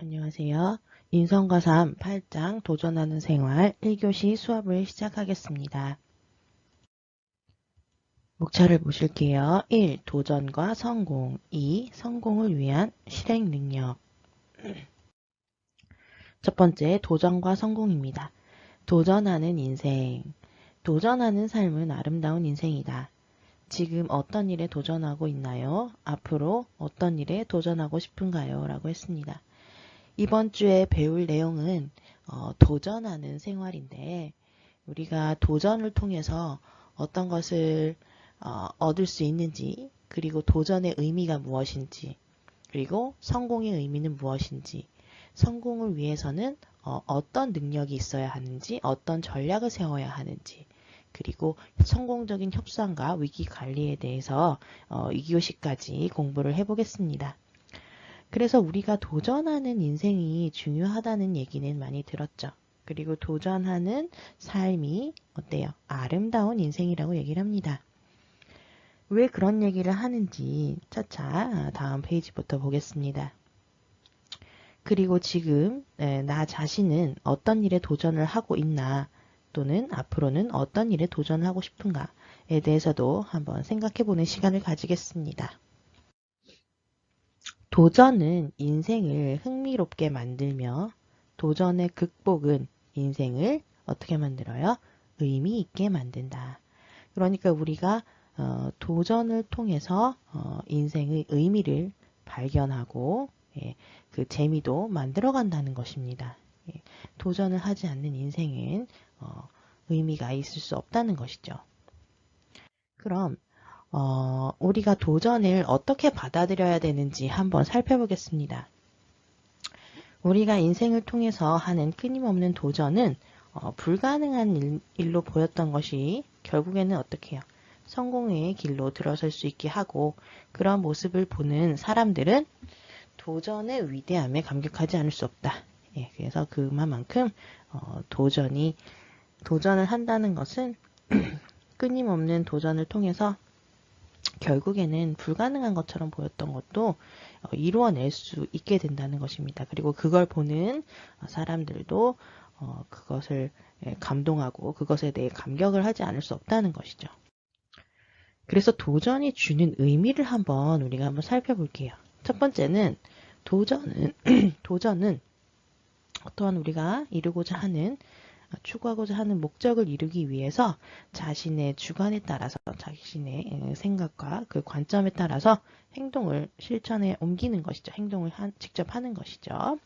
안녕하세요. 인성과 삶 8장 도전하는 생활 1교시 수업을 시작하겠습니다. 목차를 보실게요. 1. 도전과 성공 2. 성공을 위한 실행 능력 첫 번째, 도전과 성공입니다. 도전하는 인생 도전하는 삶은 아름다운 인생이다. 지금 어떤 일에 도전하고 있나요? 앞으로 어떤 일에 도전하고 싶은가요? 라고 했습니다. 이번 주에 배울 내용은 도전하는 생활인데 우리가 도전을 통해서 어떤 것을 얻을 수 있는지, 그리고 도전의 의미가 무엇인지, 그리고 성공의 의미는 무엇인지, 성공을 위해서는 어떤 능력이 있어야 하는지, 어떤 전략을 세워야 하는지, 그리고 성공적인 협상과 위기 관리에 대해서 2교시까지 공부를 해보겠습니다. 그래서 우리가 도전하는 인생이 중요하다는 얘기는 많이 들었죠. 그리고 도전하는 삶이 어때요? 아름다운 인생이라고 얘기를 합니다. 왜 그런 얘기를 하는지 차차 다음 페이지부터 보겠습니다. 그리고 지금 나 자신은 어떤 일에 도전을 하고 있나, 또는 앞으로는 어떤 일에 도전하고 싶은가에 대해서도 한번 생각해보는 시간을 가지겠습니다. 도전은 인생을 흥미롭게 만들며 도전의 극복은 인생을 어떻게 만들어요? 의미 있게 만든다. 그러니까 우리가 도전을 통해서 인생의 의미를 발견하고 그 재미도 만들어 간다는 것입니다. 도전을 하지 않는 인생은 의미가 있을 수 없다는 것이죠. 그럼 우리가 도전을 어떻게 받아들여야 되는지 한번 살펴보겠습니다. 우리가 인생을 통해서 하는 끊임없는 도전은 불가능한 일로 보였던 것이 결국에는 어떻게 해요? 성공의 길로 들어설 수 있게 하고, 그런 모습을 보는 사람들은 도전의 위대함에 감격하지 않을 수 없다. 그래서 그만큼 도전을 한다는 것은 끊임없는 도전을 통해서 결국에는 불가능한 것처럼 보였던 것도 이루어낼 수 있게 된다는 것입니다. 그리고 그걸 보는 사람들도 그것을 감동하고 그것에 대해 감격을 하지 않을 수 없다는 것이죠. 그래서 도전이 주는 의미를 우리가 한번 살펴볼게요. 첫 번째는 도전은 어떠한 우리가 이루고자 하는 추구하고자 하는 목적을 이루기 위해서 자신의 주관에 따라서, 자신의 생각과 그 관점에 따라서 행동을 실천에 옮기는 것이죠. 행동을 직접 하는 것이죠.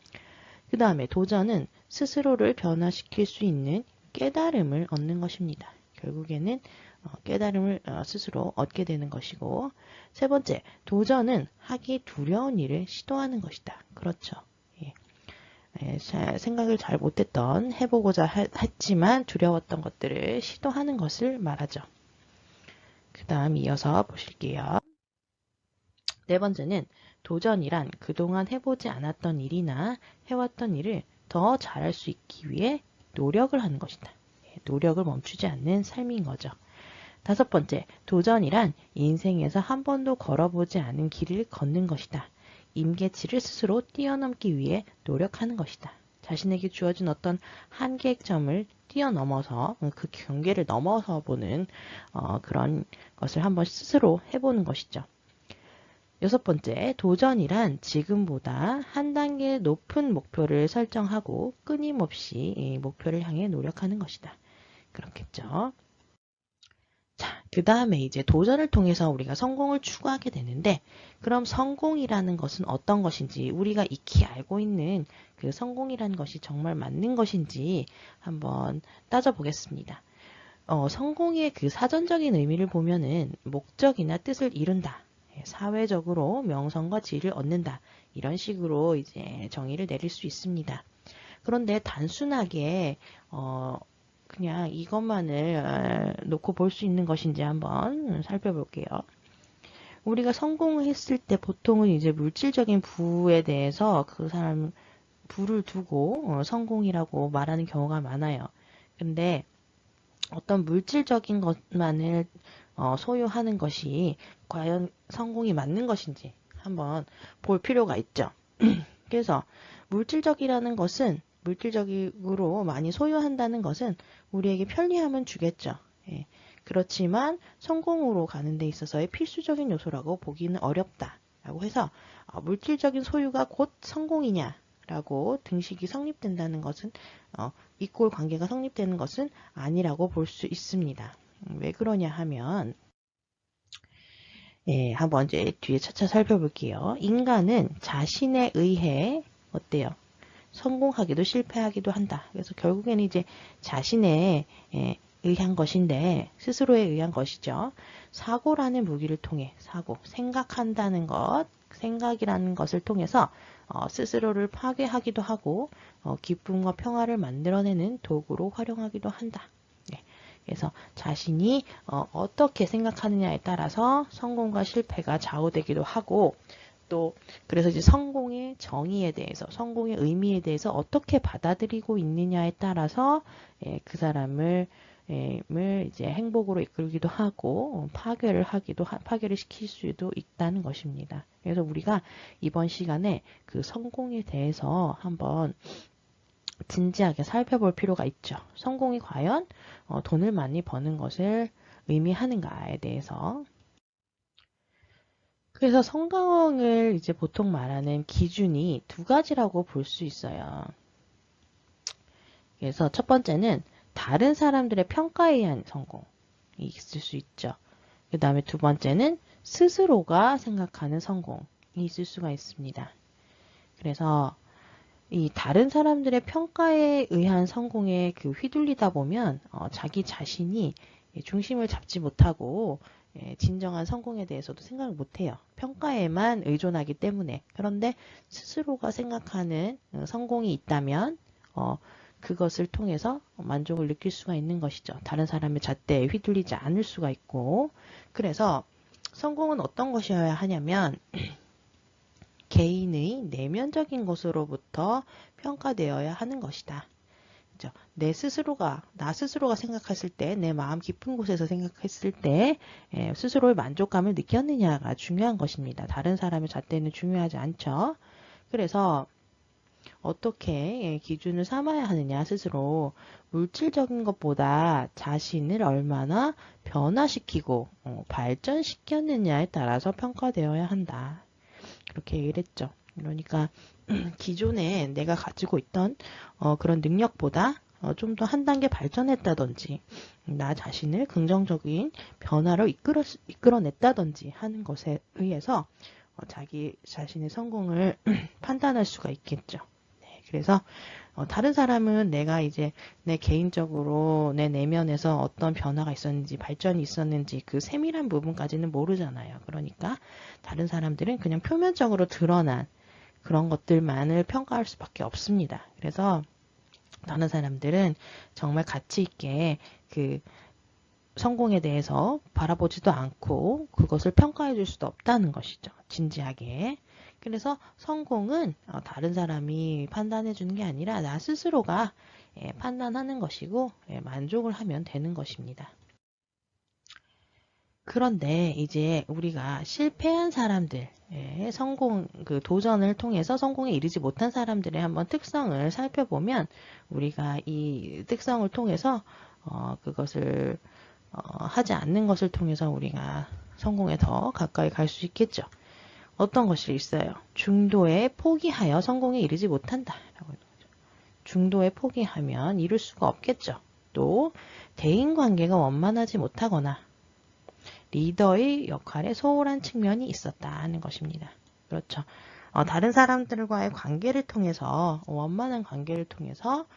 그 다음에 도전은 스스로를 변화시킬 수 있는 깨달음을 얻는 것입니다. 결국에는 깨달음을 스스로 얻게 되는 것이고, 세 번째, 도전은 하기 두려운 일을 시도하는 것이다. 그렇죠. 생각을 잘 못했던, 해보고자 했지만 두려웠던 것들을 시도하는 것을 말하죠. 그 다음 이어서 보실게요. 네 번째는 도전이란 그동안 해보지 않았던 일이나 해왔던 일을 더 잘할 수 있기 위해 노력을 하는 것이다. 노력을 멈추지 않는 삶인 거죠. 다섯 번째, 도전이란 인생에서 한 번도 걸어보지 않은 길을 걷는 것이다. 임계치를 스스로 뛰어넘기 위해 노력하는 것이다. 자신에게 주어진 어떤 한계점을 뛰어넘어서 그 경계를 넘어서 보는 그런 것을 한번 스스로 해보는 것이죠. 여섯 번째, 도전이란 지금보다 한 단계 높은 목표를 설정하고 끊임없이 이 목표를 향해 노력하는 것이다. 그렇겠죠. 자, 그 다음에 이제 도전을 통해서 우리가 성공을 추구하게 되는데, 그럼 성공이라는 것은 어떤 것인지, 우리가 익히 알고 있는 그 성공이라는 것이 정말 맞는 것인지 한번 따져보겠습니다. 성공의 그 사전적인 의미를 보면은 목적이나 뜻을 이룬다. 사회적으로 명성과 지위를 얻는다. 이런 식으로 이제 정의를 내릴 수 있습니다. 그런데 단순하게 그냥 이것만을 놓고 볼 수 있는 것인지 한번 살펴볼게요. 우리가 성공을 했을 때 보통은 이제 물질적인 부에 대해서 그 사람 부를 두고 성공이라고 말하는 경우가 많아요. 근데 어떤 물질적인 것만을 소유하는 것이 과연 성공이 맞는 것인지 한번 볼 필요가 있죠. 그래서 물질적이라는 것은 물질적으로 많이 소유한다는 것은 우리에게 편리함은 주겠죠. 예. 그렇지만 성공으로 가는 데 있어서의 필수적인 요소라고 보기는 어렵다라고 해서 물질적인 소유가 곧 성공이냐라고 등식이 성립된다는 것은 이꼴 관계가 성립되는 것은 아니라고 볼 수 있습니다. 왜 그러냐 하면 예, 한번 이제 뒤에 차차 살펴볼게요. 인간은 자신에 의해 어때요? 성공하기도 실패하기도 한다. 그래서 결국에는 이제 자신에 의한 것인데 스스로에 의한 것이죠. 사고라는 무기를 통해 생각한다는 것, 생각이라는 것을 통해서 스스로를 파괴하기도 하고 기쁨과 평화를 만들어내는 도구로 활용하기도 한다. 네. 그래서 자신이 어떻게 생각하느냐에 따라서 성공과 실패가 좌우되기도 하고 또 그래서 이제 성공의 정의에 대해서 성공의 의미에 대해서 어떻게 받아들이고 있느냐에 따라서 그 사람을 이제 행복으로 이끌기도 하고 파괴를 시킬 수도 있다는 것입니다. 그래서 우리가 이번 시간에 그 성공에 대해서 한번 진지하게 살펴볼 필요가 있죠. 성공이 과연 돈을 많이 버는 것을 의미하는가에 대해서. 그래서 성공을 이제 보통 말하는 기준이 두 가지라고 볼 수 있어요. 그래서 첫 번째는 다른 사람들의 평가에 의한 성공이 있을 수 있죠. 그 다음에 두 번째는 스스로가 생각하는 성공이 있을 수가 있습니다. 그래서 이 다른 사람들의 평가에 의한 성공에 휘둘리다 보면 자기 자신이 중심을 잡지 못하고 진정한 성공에 대해서도 생각을 못해요. 평가에만 의존하기 때문에. 그런데 스스로가 생각하는 성공이 있다면 그것을 통해서 만족을 느낄 수가 있는 것이죠. 다른 사람의 잣대에 휘둘리지 않을 수가 있고. 그래서 성공은 어떤 것이어야 하냐면 개인의 내면적인 것으로부터 평가되어야 하는 것이다. 나 스스로가 생각했을 때, 내 마음 깊은 곳에서 생각했을 때 스스로의 만족감을 느꼈느냐가 중요한 것입니다. 다른 사람의 잣대는 중요하지 않죠. 그래서 어떻게 기준을 삼아야 하느냐 스스로 물질적인 것보다 자신을 얼마나 변화시키고 발전시켰느냐에 따라서 평가되어야 한다. 그렇게 얘기를 했죠. 그러니까 기존에 내가 가지고 있던 그런 능력보다 좀 더 한 단계 발전했다든지 나 자신을 긍정적인 변화로 이끌어냈다든지 하는 것에 의해서 자기 자신의 성공을 판단할 수가 있겠죠. 네, 그래서 다른 사람은 내가 이제 내 개인적으로 내 내면에서 어떤 변화가 있었는지 발전이 있었는지 그 세밀한 부분까지는 모르잖아요. 그러니까 다른 사람들은 그냥 표면적으로 드러난 그런 것들만을 평가할 수밖에 없습니다. 그래서 다른 사람들은 정말 가치 있게 그 성공에 대해서 바라보지도 않고 그것을 평가해 줄 수도 없다는 것이죠. 진지하게. 그래서 성공은 다른 사람이 판단해 주는 게 아니라 나 스스로가 판단하는 것이고 만족을 하면 되는 것입니다. 그런데 이제 우리가 실패한 사람들, 도전을 통해서 성공에 이르지 못한 사람들의 한번 특성을 살펴보면 우리가 이 특성을 통해서 그것을 하지 않는 것을 통해서 우리가 성공에 더 가까이 갈 수 있겠죠. 어떤 것이 있어요? 중도에 포기하여 성공에 이르지 못한다. 중도에 포기하면 이룰 수가 없겠죠. 또 대인관계가 원만하지 못하거나 리더의 역할에 소홀한 측면이 있었다 하는 것입니다. 그렇죠. 다른 사람들과의 관계를 통해서 원만한 관계를 통해서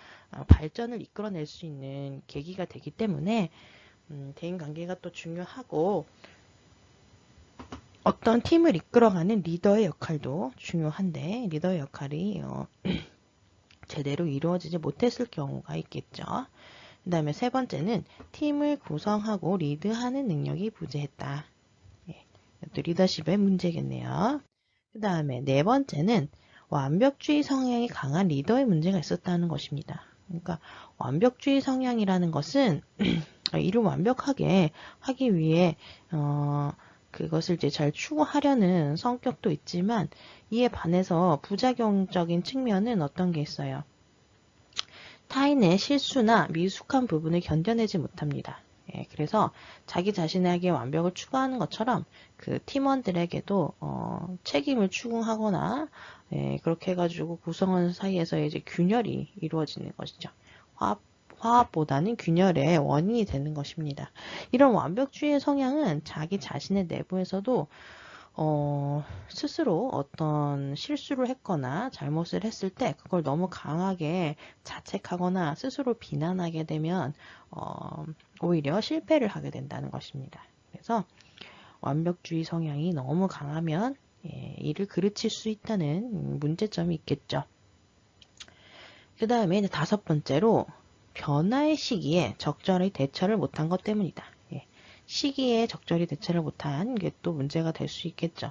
발전을 이끌어낼 수 있는 계기가 되기 때문에 대인관계가 또 중요하고 어떤 팀을 이끌어가는 리더의 역할도 중요한데 리더의 역할이 제대로 이루어지지 못했을 경우가 있겠죠. 그 다음에 세 번째는 팀을 구성하고 리드하는 능력이 부재했다. 또 리더십의 문제겠네요. 그 다음에 네 번째는 완벽주의 성향이 강한 리더의 문제가 있었다는 것입니다. 그러니까 완벽주의 성향이라는 것은 일을 완벽하게 하기 위해 그것을 이제 잘 추구하려는 성격도 있지만 이에 반해서 부작용적인 측면은 어떤 게 있어요? 타인의 실수나 미숙한 부분을 견뎌내지 못합니다. 예, 그래서 자기 자신에게 완벽을 추구하는 것처럼 그 팀원들에게도 책임을 추궁하거나 그렇게 해가지고 구성원 사이에서 이제 균열이 이루어지는 것이죠. 화합보다는 균열의 원인이 되는 것입니다. 이런 완벽주의의 성향은 자기 자신의 내부에서도 스스로 어떤 실수를 했거나 잘못을 했을 때 그걸 너무 강하게 자책하거나 스스로 비난하게 되면 오히려 실패를 하게 된다는 것입니다. 그래서 완벽주의 성향이 너무 강하면 이를 그르칠 수 있다는 문제점이 있겠죠. 그 다음에 다섯 번째로 변화의 시기에 적절히 대처를 못한 것 때문이다. 시기에 적절히 대처를 못한 게 또 문제가 될 수 있겠죠.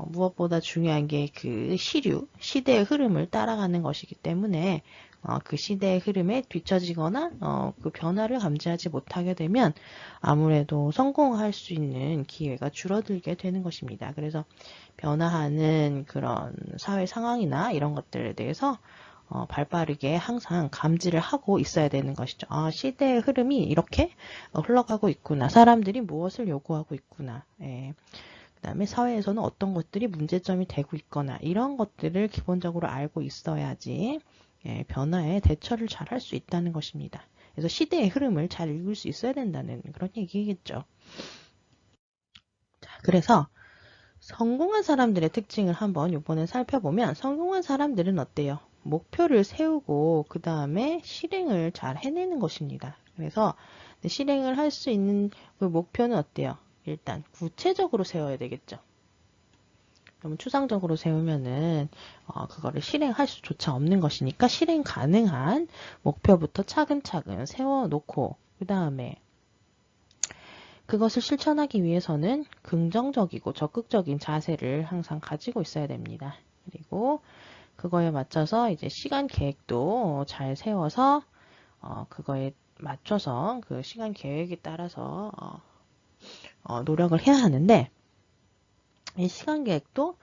무엇보다 중요한 게 그 시대의 흐름을 따라가는 것이기 때문에 그 시대의 흐름에 뒤처지거나 그 변화를 감지하지 못하게 되면 아무래도 성공할 수 있는 기회가 줄어들게 되는 것입니다. 그래서 변화하는 그런 사회 상황이나 이런 것들에 대해서 발빠르게 항상 감지를 하고 있어야 되는 것이죠. 시대의 흐름이 이렇게 흘러가고 있구나. 사람들이 무엇을 요구하고 있구나. 그 다음에 사회에서는 어떤 것들이 문제점이 되고 있거나 이런 것들을 기본적으로 알고 있어야지 변화에 대처를 잘 할 수 있다는 것입니다. 그래서 시대의 흐름을 잘 읽을 수 있어야 된다는 그런 얘기겠죠. 자, 그래서 성공한 사람들의 특징을 한번 이번에 살펴보면 성공한 사람들은 어때요? 목표를 세우고 그 다음에 실행을 잘 해내는 것입니다. 그래서 실행을 할 수 있는 그 목표는 어때요? 일단 구체적으로 세워야 되겠죠. 그러면 추상적으로 세우면은 그거를 실행할 수조차 없는 것이니까 실행 가능한 목표부터 차근차근 세워놓고 그 다음에 그것을 실천하기 위해서는 긍정적이고 적극적인 자세를 항상 가지고 있어야 됩니다. 그리고 그거에 맞춰서 이제 시간 계획도 잘 세워서 그거에 맞춰서 그 시간 계획에 따라서 노력을 해야 하는데 이 시간 계획도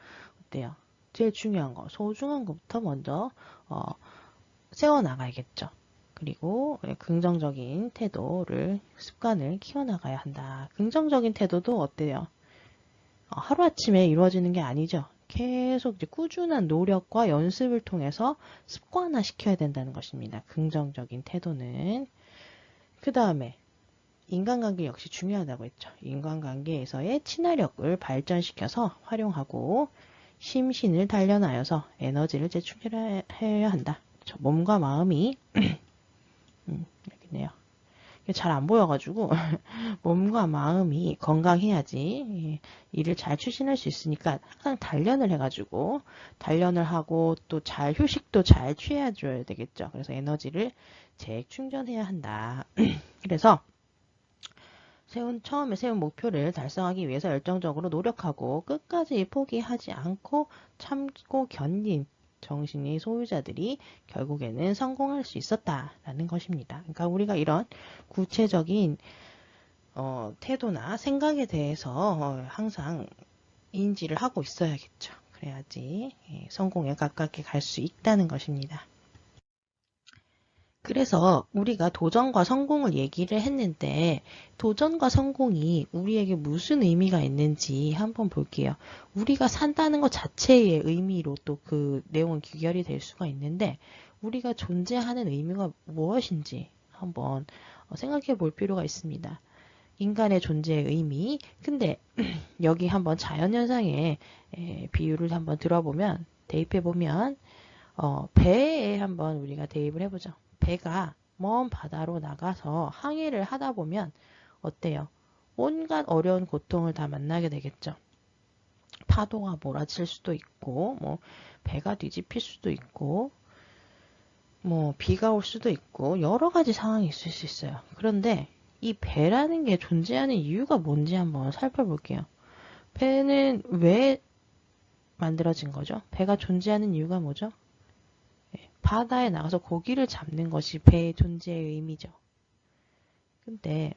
어때요? 제일 중요한 거, 소중한 것부터 먼저 세워 나가야겠죠. 그리고 긍정적인 태도를 습관을 키워나가야 한다. 긍정적인 태도도 어때요? 하루아침에 이루어지는 게 아니죠. 계속 이제 꾸준한 노력과 연습을 통해서 습관화 시켜야 된다는 것입니다. 긍정적인 태도는. 그 다음에 인간관계 역시 중요하다고 했죠. 인간관계에서의 친화력을 발전시켜서 활용하고 심신을 단련하여서 에너지를 재충전해야 한다. 그렇죠. 몸과 마음이 여기네요. 잘 안 보여가지고 몸과 마음이 건강해야지 일을 잘 추진할 수 있으니까 항상 단련을 해가지고 단련을 하고 또 잘 휴식도 잘 취해줘야 되겠죠. 그래서 에너지를 재충전해야 한다. 그래서 처음에 세운 목표를 달성하기 위해서 열정적으로 노력하고 끝까지 포기하지 않고 참고 견딘 정신의 소유자들이 결국에는 성공할 수 있었다라는 것입니다. 그러니까 우리가 이런 구체적인 태도나 생각에 대해서 항상 인지를 하고 있어야겠죠. 그래야지 성공에 가깝게 갈 수 있다는 것입니다. 그래서 우리가 도전과 성공을 얘기를 했는데 도전과 성공이 우리에게 무슨 의미가 있는지 한번 볼게요. 우리가 산다는 것 자체의 의미로 또 그 내용은 귀결이 될 수가 있는데 우리가 존재하는 의미가 무엇인지 한번 생각해 볼 필요가 있습니다. 인간의 존재의 의미. 근데 여기 한번 자연현상의 비유를 한번 들어보면 대입해보면 배에 한번 우리가 대입을 해보죠. 배가 먼 바다로 나가서 항해를 하다 보면 어때요? 온갖 어려운 고통을 다 만나게 되겠죠. 파도가 몰아칠 수도 있고, 뭐 배가 뒤집힐 수도 있고, 뭐 비가 올 수도 있고 여러 가지 상황이 있을 수 있어요. 그런데 이 배라는 게 존재하는 이유가 뭔지 한번 살펴볼게요. 배는 왜 만들어진 거죠? 배가 존재하는 이유가 뭐죠? 바다에 나가서 고기를 잡는 것이 배의 존재의 의미죠. 근데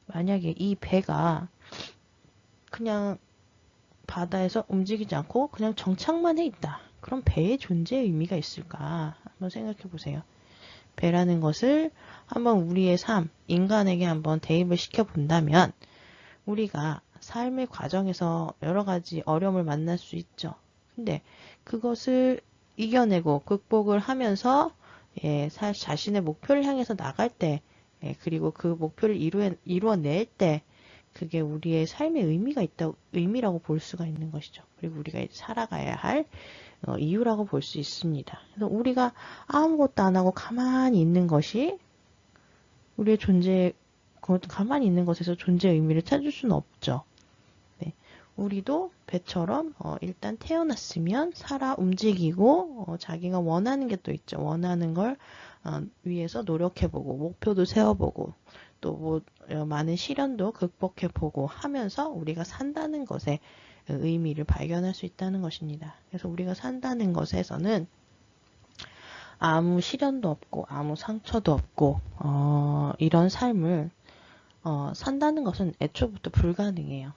만약에 이 배가 그냥 바다에서 움직이지 않고 그냥 정착만 해 있다. 그럼 배의 존재의 의미가 있을까? 한번 생각해 보세요. 배라는 것을 한번 우리의 삶, 인간에게 한번 대입을 시켜 본다면 우리가 삶의 과정에서 여러 가지 어려움을 만날 수 있죠. 근데 그것을 이겨내고 극복을 하면서 자신의 목표를 향해서 나갈 때, 그리고 그 목표를 이루어낼 때, 그게 우리의 삶의 의미라고 볼 수가 있는 것이죠. 그리고 우리가 살아가야 할 이유라고 볼 수 있습니다. 그래서 우리가 아무것도 안 하고 가만히 있는 것이 우리의 가만히 있는 것에서 존재의 의미를 찾을 수는 없죠. 네. 우리도 배처럼 일단 태어났으면 살아 움직이고 자기가 원하는 게 또 있죠. 원하는 걸 위해서 노력해보고 목표도 세워보고 또 뭐 많은 시련도 극복해보고 하면서 우리가 산다는 것에 의미를 발견할 수 있다는 것입니다. 그래서 우리가 산다는 것에서는 아무 시련도 없고 아무 상처도 없고 이런 삶을 산다는 것은 애초부터 불가능해요.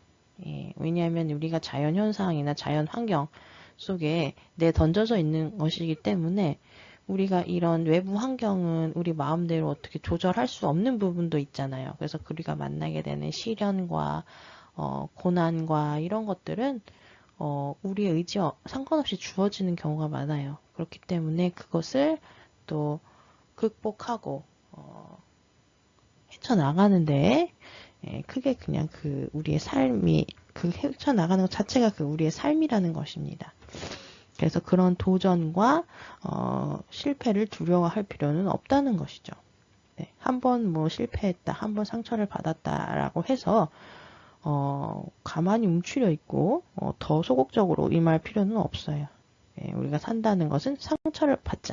왜냐하면 우리가 자연현상이나 자연환경 속에 던져져 있는 것이기 때문에 우리가 이런 외부 환경은 우리 마음대로 어떻게 조절할 수 없는 부분도 있잖아요. 그래서 우리가 만나게 되는 시련과 고난과 이런 것들은 우리의 의지와 상관없이 주어지는 경우가 많아요. 그렇기 때문에 그것을 또 극복하고 헤쳐나가는데 크게 그냥 우리의 삶이 헤쳐나가는 것 자체가 우리의 삶이라는 것입니다. 그래서 그런 도전과 실패를 두려워할 필요는 없다는 것이죠. 네, 한번 뭐 실패했다, 한번 상처를 받았다라고 해서 가만히 움츠려 있고 더 소극적으로 임할 필요는 없어요. 우리가 산다는 것은 상처를 받지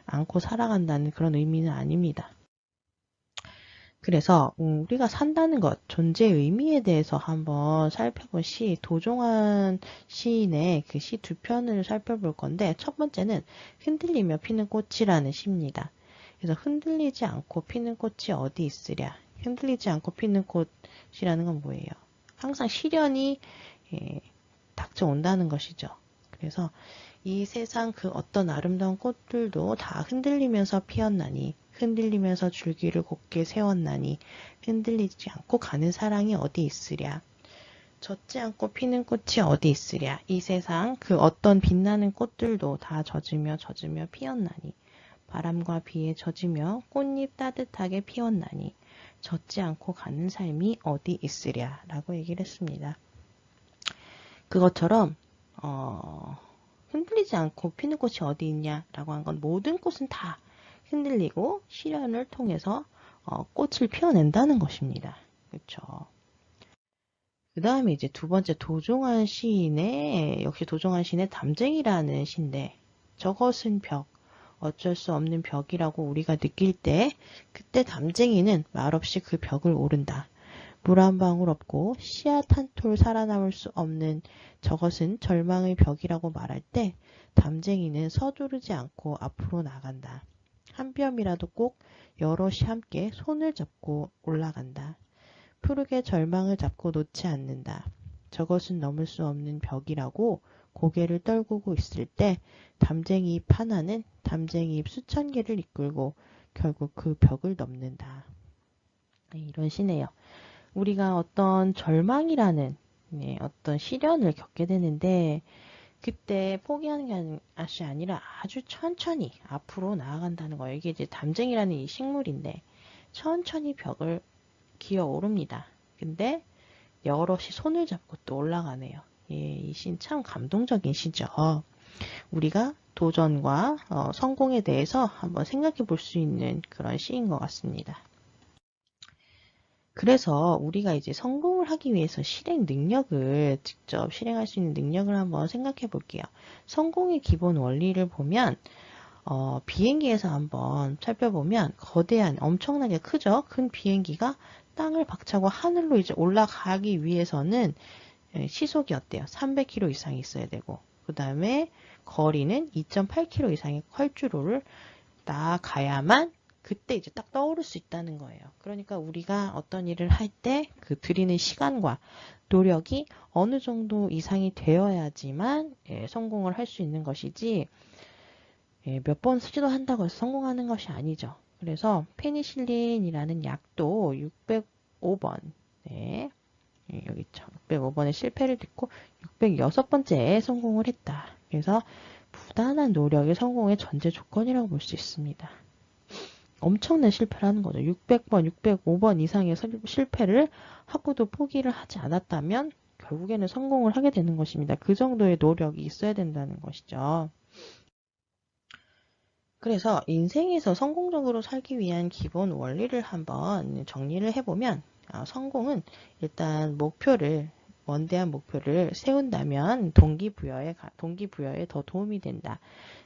않고 살아간다는 그런 의미는 아닙니다. 그래서 우리가 산다는 것, 존재의 의미에 대해서 한번 살펴본 도종환 시인의 그 시 두 편을 살펴볼 건데 첫 번째는 흔들리며 피는 꽃이라는 시입니다. 그래서 흔들리지 않고 피는 꽃이 어디 있으랴. 흔들리지 않고 피는 꽃이라는 건 뭐예요? 항상 시련이 닥쳐온다는 것이죠. 그래서 이 세상 그 어떤 아름다운 꽃들도 다 흔들리면서 피었나니 흔들리면서 줄기를 곱게 세웠나니 흔들리지 않고 가는 사랑이 어디 있으랴. 젖지 않고 피는 꽃이 어디 있으랴. 이 세상 그 어떤 빛나는 꽃들도 다 젖으며 피었나니 바람과 비에 젖으며 꽃잎 따뜻하게 피었나니 젖지 않고 가는 삶이 어디 있으랴 라고 얘기를 했습니다. 그것처럼 흔들리지 않고 피는 꽃이 어디 있냐라고 한 건 모든 꽃은 다 흔들리고 시련을 통해서 꽃을 피워낸다는 것입니다. 그렇죠. 그 다음에 이제 두 번째 역시 도종환 시인의 담쟁이라는 시인데 저것은 벽, 어쩔 수 없는 벽이라고 우리가 느낄 때 그때 담쟁이는 말없이 그 벽을 오른다. 물 한 방울 없고 씨앗 한 톨 살아남을 수 없는 저것은 절망의 벽이라고 말할 때 담쟁이는 서두르지 않고 앞으로 나간다. 한 뼘이라도 꼭 여럿이 함께 손을 잡고 올라간다. 푸르게 절망을 잡고 놓지 않는다. 저것은 넘을 수 없는 벽이라고 고개를 떨구고 있을 때 담쟁이 잎 하나는 담쟁이 잎 수천 개를 이끌고 결국 그 벽을 넘는다. 이런 시네요. 우리가 어떤 절망이라는 어떤 시련을 겪게 되는데 그때 포기하는 것이 아니라 아주 천천히 앞으로 나아간다는 거예요. 이게 이제 담쟁이라는 이 식물인데 천천히 벽을 기어 오릅니다. 근데 여럿이 손을 잡고 또 올라가네요. 이 시는 참 감동적인 시죠. 우리가 도전과 성공에 대해서 한번 생각해 볼 수 있는 그런 시인 것 같습니다. 그래서 우리가 이제 성공을 하기 위해서 직접 실행할 수 있는 능력을 한번 생각해 볼게요. 성공의 기본 원리를 보면 비행기에서 한번 살펴보면 거대한 엄청나게 크죠. 큰 비행기가 땅을 박차고 하늘로 이제 올라가기 위해서는 시속이 어때요? 300km 이상이 있어야 되고 그 다음에 거리는 2.8km 이상의 활주로를 나아가야만 그때 이제 딱 떠오를 수 있다는 거예요. 그러니까 우리가 어떤 일을 할 때 그 들이는 시간과 노력이 어느 정도 이상이 되어야지만 성공을 할 수 있는 것이지 몇 번 시도한다고 해서 성공하는 것이 아니죠. 그래서 페니실린이라는 약도 605번 여기 있죠. 605번의 실패를 딛고 606번째에 성공을 했다. 그래서 부단한 노력이 성공의 전제 조건이라고 볼 수 있습니다. 엄청난 실패를 하는 거죠. 600번, 605번 이상의 실패를 하고도 포기를 하지 않았다면 결국에는 성공을 하게 되는 것입니다. 그 정도의 노력이 있어야 된다는 것이죠. 그래서 인생에서 성공적으로 살기 위한 기본 원리를 한번 정리를 해보면 성공은 일단 원대한 목표를 세운다면 동기부여에 더 도움이 된다.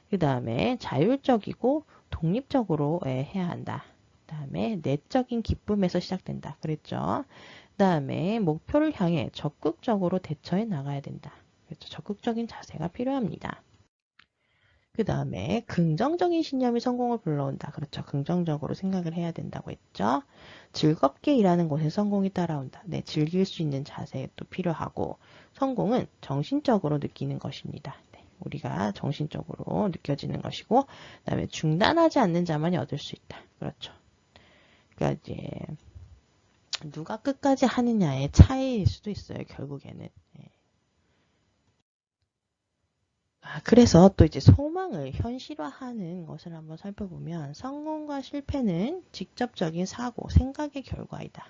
그 다음에 자율적이고 독립적으로 해야 한다. 그 다음에 내적인 기쁨에서 시작된다. 그랬죠. 그 다음에 목표를 향해 적극적으로 대처해 나가야 된다. 그렇죠. 적극적인 자세가 필요합니다. 그 다음에 긍정적인 신념이 성공을 불러온다. 그렇죠. 긍정적으로 생각을 해야 된다고 했죠. 즐겁게 일하는 곳에 성공이 따라온다. 네, 즐길 수 있는 자세도 필요하고 성공은 정신적으로 느끼는 것입니다. 네, 우리가 정신적으로 느껴지는 것이고 그 다음에 중단하지 않는 자만이 얻을 수 있다. 그렇죠. 그러니까 이제 누가 끝까지 하느냐의 차이일 수도 있어요. 결국에는. 그래서 또 이제 소망을 현실화하는 것을 한번 살펴보면 성공과 실패는 직접적인 사고, 생각의 결과이다.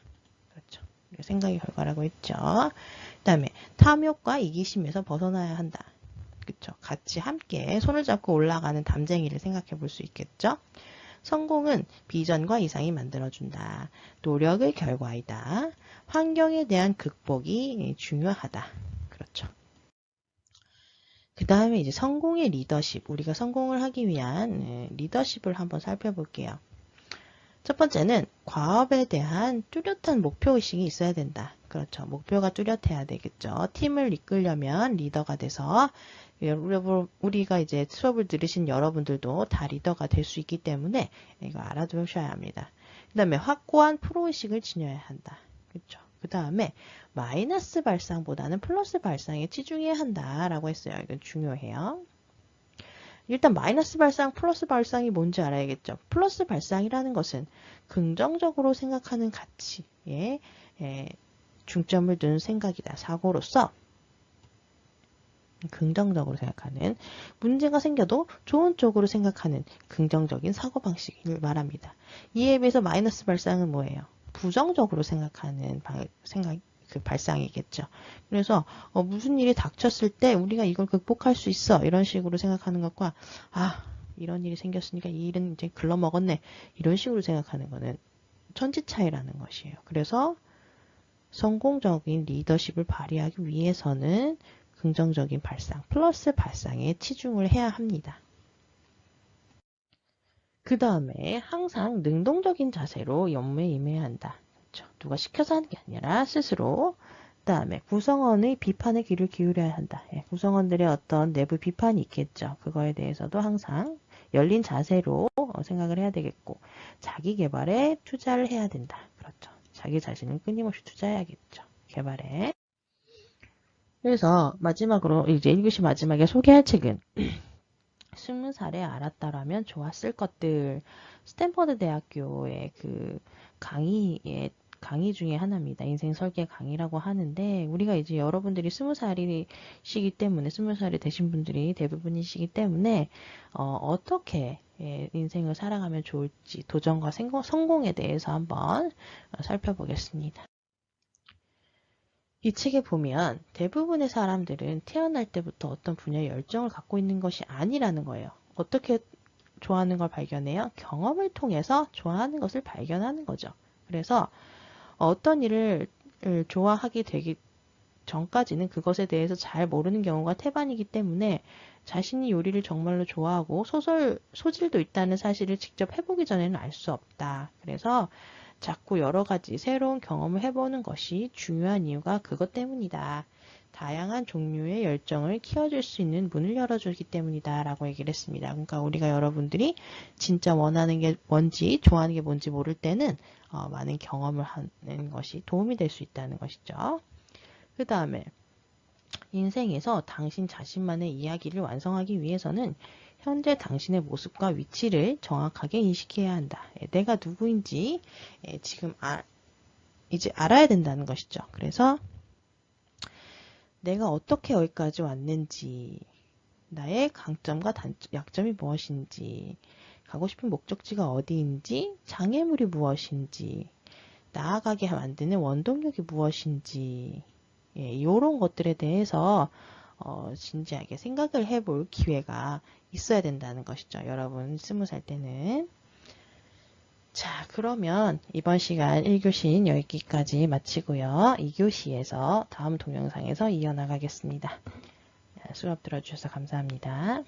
그렇죠. 생각의 결과라고 했죠. 그 다음에 탐욕과 이기심에서 벗어나야 한다. 그렇죠. 같이 함께 손을 잡고 올라가는 담쟁이를 생각해 볼 수 있겠죠. 성공은 비전과 이상이 만들어준다. 노력의 결과이다. 환경에 대한 극복이 중요하다. 그렇죠. 그 다음에 이제 성공의 리더십, 우리가 성공을 하기 위한 리더십을 한번 살펴볼게요. 첫 번째는 과업에 대한 뚜렷한 목표의식이 있어야 된다. 그렇죠. 목표가 뚜렷해야 되겠죠. 팀을 이끌려면 리더가 돼서 우리가 이제 수업을 들으신 여러분들도 다 리더가 될 수 있기 때문에 이거 알아두셔야 합니다. 그 다음에 확고한 프로의식을 지녀야 한다. 그렇죠. 그 다음에 마이너스 발상보다는 플러스 발상에 치중해야 한다라고 했어요. 이건 중요해요. 일단 마이너스 발상, 플러스 발상이 뭔지 알아야겠죠. 플러스 발상이라는 것은 긍정적으로 생각하는 가치에 중점을 두는 생각이다. 사고로서 긍정적으로 생각하는, 문제가 생겨도 좋은 쪽으로 생각하는 긍정적인 사고방식을 말합니다. 이에 비해서 마이너스 발상은 뭐예요? 부정적으로 생각하는 발상이겠죠. 그래서 무슨 일이 닥쳤을 때 우리가 이걸 극복할 수 있어 이런 식으로 생각하는 것과 이런 일이 생겼으니까 이 일은 이제 글러먹었네 이런 식으로 생각하는 거는 천지 차이라는 것이에요. 그래서 성공적인 리더십을 발휘하기 위해서는 긍정적인 발상, 플러스 발상에 치중을 해야 합니다. 그 다음에 항상 능동적인 자세로 업무에 임해야 한다. 그렇죠. 누가 시켜서 하는 게 아니라 스스로. 그 다음에 구성원의 비판에 귀를 기울여야 한다. 구성원들의 어떤 내부 비판이 있겠죠. 그거에 대해서도 항상 열린 자세로 생각을 해야 되겠고 자기 개발에 투자를 해야 된다. 그렇죠. 자기 자신을 끊임없이 투자해야겠죠. 개발에. 그래서 마지막으로 이제 1교시 마지막에 소개할 책은 20살에 알았다라면 좋았을 것들. 스탠퍼드 대학교의 그 강의 중에 하나입니다. 인생 설계 강의라고 하는데 우리가 이제 여러분들이 20살이시기 때문에 20살이 되신 분들이 대부분이시기 때문에 어떻게 인생을 살아가면 좋을지 도전과 성공에 대해서 한번 살펴보겠습니다. 이 책에 보면 대부분의 사람들은 태어날 때부터 어떤 분야에 열정을 갖고 있는 것이 아니라는 거예요. 어떻게 좋아하는 걸 발견해요? 경험을 통해서 좋아하는 것을 발견하는 거죠. 그래서 어떤 일을 좋아하게 되기 전까지는 그것에 대해서 잘 모르는 경우가 태반이기 때문에 자신이 요리를 정말로 좋아하고 소질도 있다는 사실을 직접 해보기 전에는 알 수 없다. 그래서 자꾸 여러 가지 새로운 경험을 해보는 것이 중요한 이유가 그것 때문이다. 다양한 종류의 열정을 키워줄 수 있는 문을 열어주기 때문이다 라고 얘기를 했습니다. 그러니까 우리가 여러분들이 진짜 원하는 게 뭔지 좋아하는 게 뭔지 모를 때는 많은 경험을 하는 것이 도움이 될 수 있다는 것이죠. 그 다음에 인생에서 당신 자신만의 이야기를 완성하기 위해서는 현재 당신의 모습과 위치를 정확하게 인식해야 한다. 내가 누구인지 지금 이제 알아야 된다는 것이죠. 그래서 내가 어떻게 여기까지 왔는지, 나의 강점과 약점이 무엇인지, 가고 싶은 목적지가 어디인지, 장애물이 무엇인지, 나아가게 만드는 원동력이 무엇인지, 이런 것들에 대해서 진지하게 생각을 해볼 기회가 있어야 된다는 것이죠. 여러분 20살 때는. 자, 그러면 이번 시간 1교시는 여기까지 마치고요. 2교시에서 다음 동영상에서 이어나가겠습니다. 수업 들어주셔서 감사합니다.